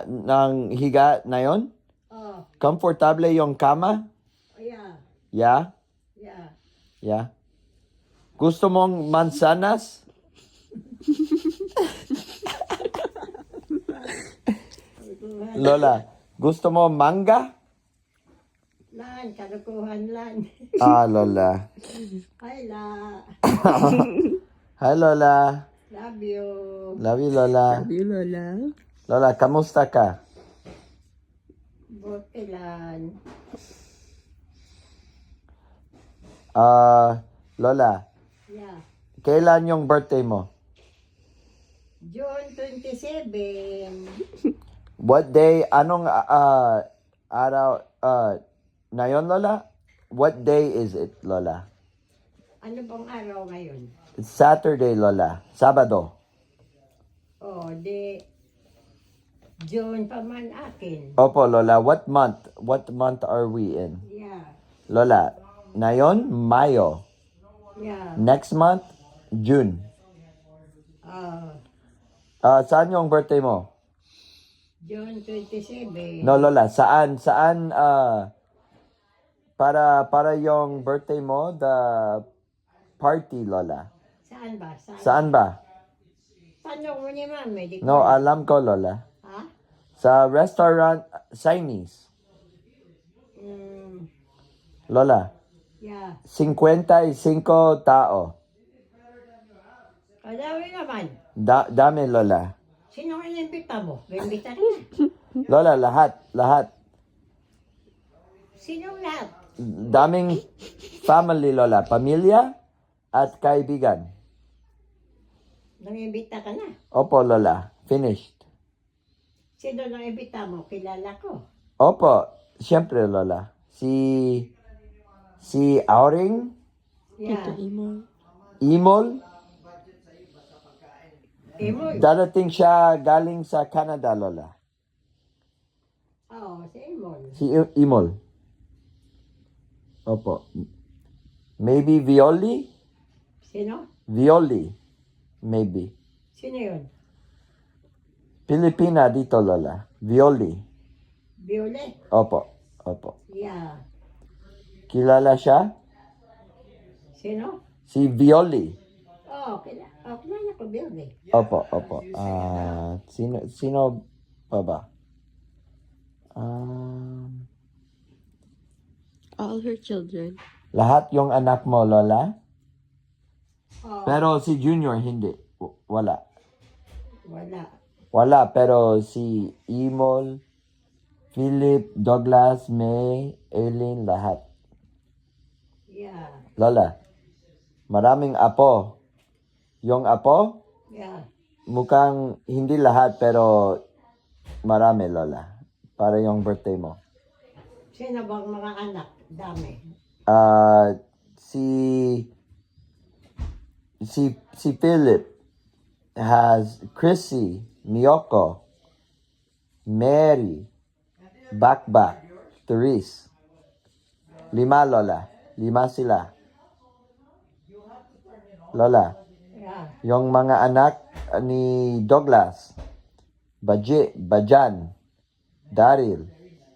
ng higa na yon? Oh, Komportable yung kama? yeah, Yeah? yeah. Yeah? Gusto mong mansanas? Lola, gusto mo mangga? Lan, kalukuhan lan. Lola. Hi, la. Hi, Lola. Love you. Love you, Lola. Love you, Lola. Lola, kamusta ka? Buti lan. Lola, Yeah. kailan yung birthday mo? June 27. What day? Anong araw na yon, Lola? What day is it, Lola? Ano bang araw ngayon? It's Saturday, Lola. Sabado. Oh, di June pa man akin. Opo, Lola. What month? What month are we in? Yeah. Lola, ngayon, Mayo. Yeah. Next month, June. Saan yung birthday mo? June 27. No, Lola. Saan, para yung birthday mo, the party, Lola. Saan ba? Saan ba? Tanong mo ni Mami. Di ko No, alam ko, Lola. Ha? Sa restaurant, Chinese. Lola, Yeah. 55 tao. Kadawi naman. Dami, Lola. Sino ang inimbita mo? Inimbita ka na. Lola, lahat. Sinong lahat? Daming family, Lola. Pamilya at kaibigan. Nangimbita ka na. Opo, Lola. Finished. Sino nang imbita mo? Kilala ko. Opo, siyempre, Lola. Si Auring, Yeah. Imo. Imol, Imoy. darating siya galing sa Canada, Lola. Oo, si Imoy. Si Imol. Opo. Maybe Violi? Sino? Violi. Maybe. Sino yun? Pilipina dito, Lola. Violi. Violet? Opo. Yeah. Kilala siya? Sino? Si Violi. Kilala ko Violet. Opo. Sino pa ba? All her children. Lahat yung anak mo, Lola? Oh, Pero si Junior, hindi. Wala. wala. Pero si Imol, Philip, Douglas, May, Eileen, lahat. Yeah. Lola, maraming apo. Yung apo, Yeah. mukhang hindi lahat, pero marami, Lola. Para yung birthday mo. Sino bang mga anak? Dami. Si Philip has Chrissy, Miyoko, Mary, Bakbak, Therese. 5, Lola. 5 sila. Lola, Yeah. yung mga anak ni Douglas, Bajan, Daryl,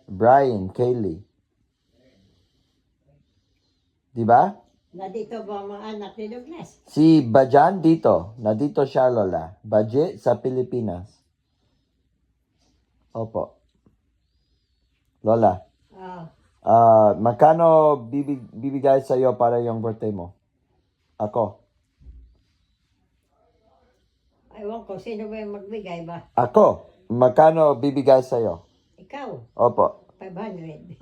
Brian, Kaylee. Diba? Nandito ba ang mga anak ni Douglas? Si Bajan dito. Nandito siya, Lola. Baje sa Pilipinas. Opo. Lola, magkano bibigay sa'yo para yung birthday mo? Ako. Ewan ko, sino ba yung magbigay ba? Ako. Magkano bibigay sa'yo? Ikaw, Opo. 500.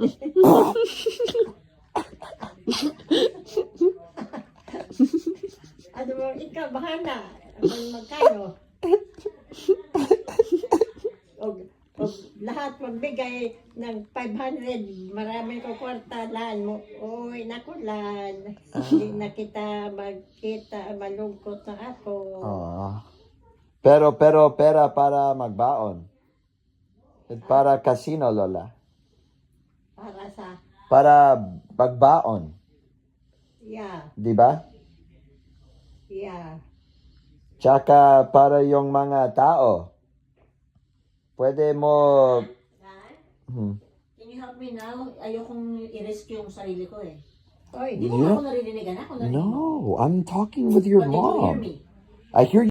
Ano mo, ikaw, bahala. Magkano? O lahat magbigay ng 500, marami ko kwartalan mo. Uy, naku lan. Hindi na kita magkita, malungkot na ako. Pero pera para magbaon. At para casino, Lola. Para sa, Para magbaon. yeah, Di ba? yeah. Tsaka para yung mga tao. Pwede mo... Can you help me now? Ayokong i-risk yung sarili ko eh. Oy, Di mo Yeah. ba ako naririnig, anak? Kung narinig mo? No, I'm talking with your But did you hear mom. me? I hear